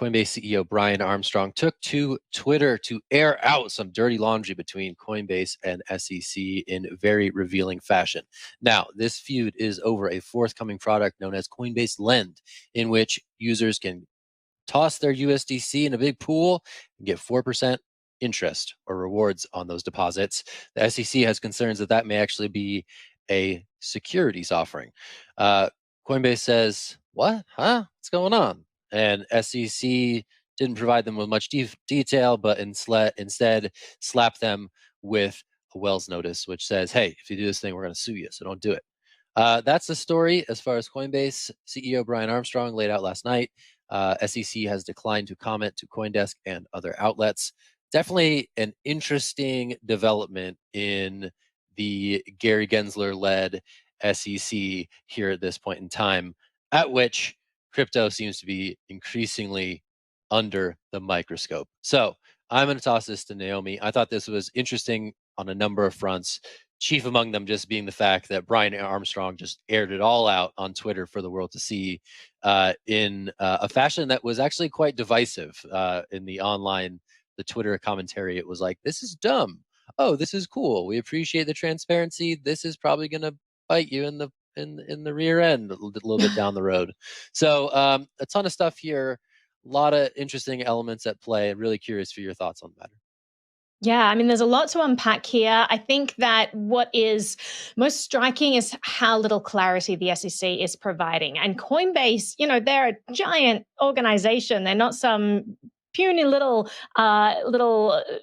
Coinbase CEO Brian Armstrong took to Twitter to air out some dirty laundry between Coinbase and SEC in very revealing fashion. Now, this feud is over a forthcoming product known as Coinbase Lend, in which users can toss their USDC in a big pool and get 4% interest or rewards on those deposits. The SEC has concerns that that may actually be a securities offering. Coinbase says, what? Huh? What's going on? And SEC didn't provide them with much detail, but instead slapped them with a Wells notice, which says, hey, if you do this thing, we're going to sue you, so don't do it. That's the story as far as Coinbase CEO Brian Armstrong laid out last night. SEC has declined to comment to CoinDesk and other outlets. Definitely an interesting development in the Gary Gensler-led SEC here at this point in time, at which crypto seems to be increasingly under the microscope. So I'm going to toss this to Naomi. I thought this was interesting on a number of fronts, chief among them just being the fact that Brian Armstrong just aired it all out on Twitter for the world to see in a fashion that was actually quite divisive in the Twitter commentary. It was like, this is dumb. Oh, this is cool. We appreciate the transparency. This is probably going to bite you in the rear end a little bit down the road. So a ton of stuff here, a lot of interesting elements at play. I'm really curious for your thoughts on the matter. Yeah, I mean, there's a lot to unpack here. I think that what is most striking is how little clarity the SEC is providing. And Coinbase, they're a giant organization. They're not some puny little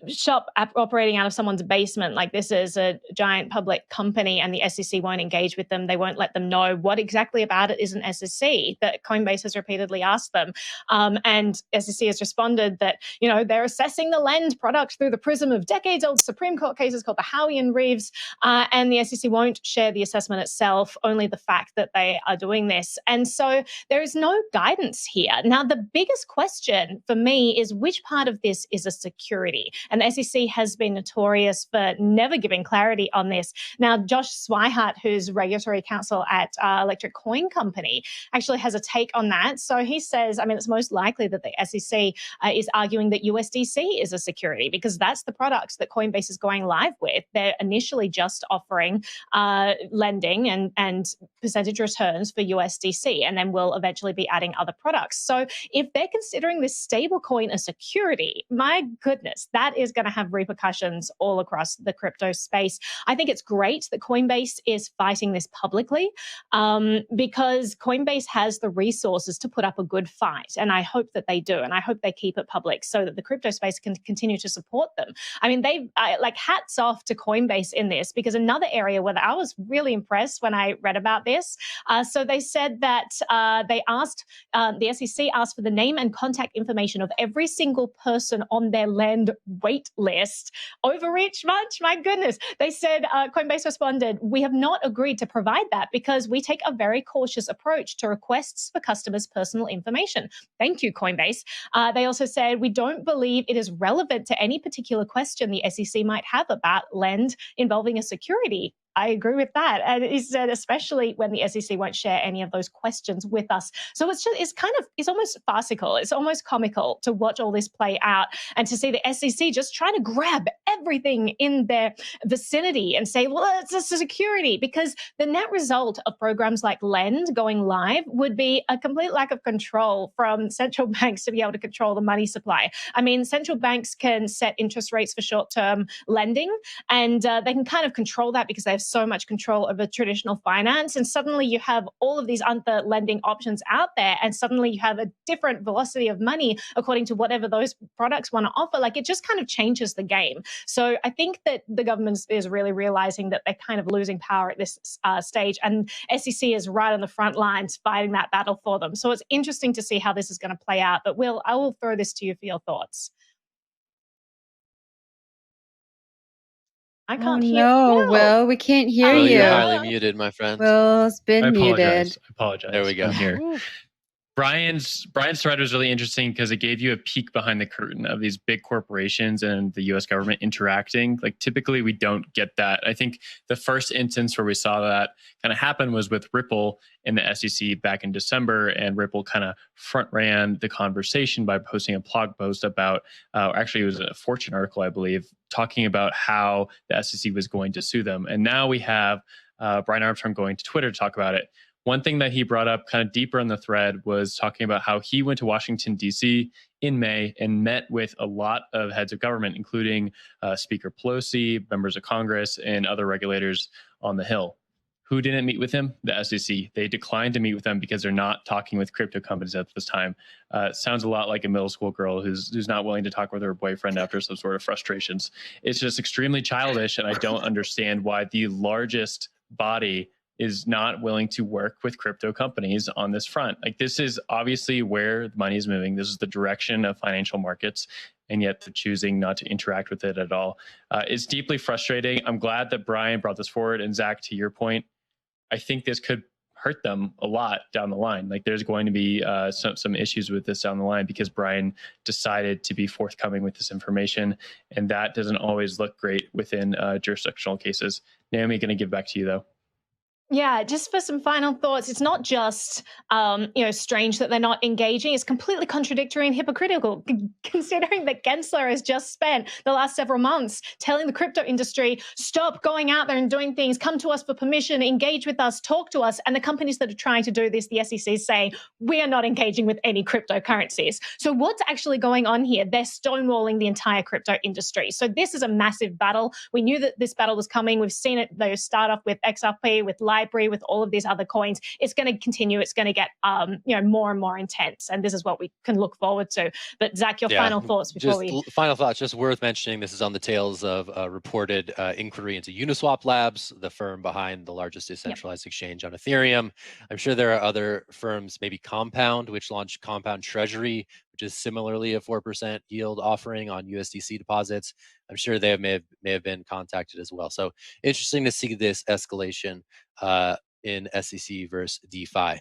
shop operating out of someone's basement. Like, this is a giant public company, and the SEC won't engage with them. They won't let them know what exactly about it is an SEC that Coinbase has repeatedly asked them. And SEC has responded that, they're assessing the Lend product through the prism of decades-old Supreme Court cases called the Howey and Reeves, and the SEC won't share the assessment itself, only the fact that they are doing this. And so there is no guidance here. Now, the biggest question for me is which part of this is a security? And the SEC has been notorious for never giving clarity on this. Now, Josh Swihart, who's regulatory counsel at Electric Coin Company, actually has a take on that. So he says, it's most likely that the SEC is arguing that USDC is a security because that's the product that Coinbase is going live with. They're initially just offering lending and percentage returns for USDC, and then will eventually be adding other products. So if they're considering this stablecoin a security, my goodness, that is going to have repercussions all across the crypto space. I think it's great that Coinbase is fighting this publicly because Coinbase has the resources to put up a good fight. And I hope that they do. And I hope they keep it public so that the crypto space can continue to support them. Hats off to Coinbase in this, because another area where I was really impressed when I read about this. So they said that the SEC asked for the name and contact information of every single person on their Lend wait list. Overreach much? My goodness. They said, Coinbase responded, we have not agreed to provide that because we take a very cautious approach to requests for customers' personal information. Thank you, Coinbase. They also said, we don't believe it is relevant to any particular question the SEC might have about Lend involving a security. I agree with that. And he said, especially when the SEC won't share any of those questions with us. So it's almost farcical. It's almost comical to watch all this play out and to see the SEC just trying to grab everything in their vicinity and say, well, it's a security, because the net result of programs like Lend going live would be a complete lack of control from central banks to be able to control the money supply. Central banks can set interest rates for short-term lending, and they can kind of control that because they have so much control over traditional finance. And suddenly you have all of these other lending options out there, and suddenly you have a different velocity of money according to whatever those products want to offer. It just kind of changes the game. So I think that the government is really realizing that they're kind of losing power at this stage, and SEC is right on the front lines fighting that battle for them. So it's interesting to see how this is going to play out. But Will, I will throw this to you for your thoughts. I can't hear you. Will, we can't hear you. You're highly muted, my friend. Will's been muted. I apologize. There we go. I'm here. Brian's thread was really interesting because it gave you a peek behind the curtain of these big corporations and the U.S. government interacting. Like typically we don't get that. I think the first instance where we saw that kind of happen was with Ripple in the SEC back in December, and Ripple kind of front ran the conversation by posting a blog post about, actually it was a Fortune article, I believe, talking about how the SEC was going to sue them. And now we have Brian Armstrong going to Twitter to talk about it. One thing that he brought up kind of deeper in the thread was talking about how he went to Washington, D.C. in May and met with a lot of heads of government, including Speaker Pelosi, members of Congress, and other regulators on the Hill. Who didn't meet with him? The SEC. They declined to meet with them because they're not talking with crypto companies at this time. Sounds a lot like a middle school girl who's not willing to talk with her boyfriend after some sort of frustrations. It's just extremely childish, and I don't understand why the largest body is not willing to work with crypto companies on this front. Like, this is obviously where the money is moving. This is the direction of financial markets, and yet they're choosing not to interact with it at all. It's deeply frustrating. I'm glad that Brian brought this forward. And Zach, to your point, I think this could hurt them a lot down the line. Like, there's going to be some issues with this down the line because Brian decided to be forthcoming with this information, and that doesn't always look great within jurisdictional cases. Naomi, going to give back to you, though. Yeah, just for some final thoughts, it's not just strange that they're not engaging. It's completely contradictory and hypocritical, considering that Gensler has just spent the last several months telling the crypto industry, stop going out there and doing things, come to us for permission, engage with us, talk to us. And the companies that are trying to do this, the SEC is saying, we are not engaging with any cryptocurrencies. So what's actually going on here? They're stonewalling the entire crypto industry. So this is a massive battle. We knew that this battle was coming. We've seen it, though, start off with XRP, with Library, with all of these other coins. It's going to continue. It's going to get more and more intense, and this is what we can look forward to. But Zach, your final thoughts before final thoughts. Just worth mentioning. This is on the tails of a reported inquiry into Uniswap Labs, the firm behind the largest decentralized exchange on Ethereum. I'm sure there are other firms, maybe Compound, which launched Compound Treasury, which is similarly a 4% yield offering on USDC deposits. I'm sure they may have been contacted as well. So interesting to see this escalation in SEC versus DeFi.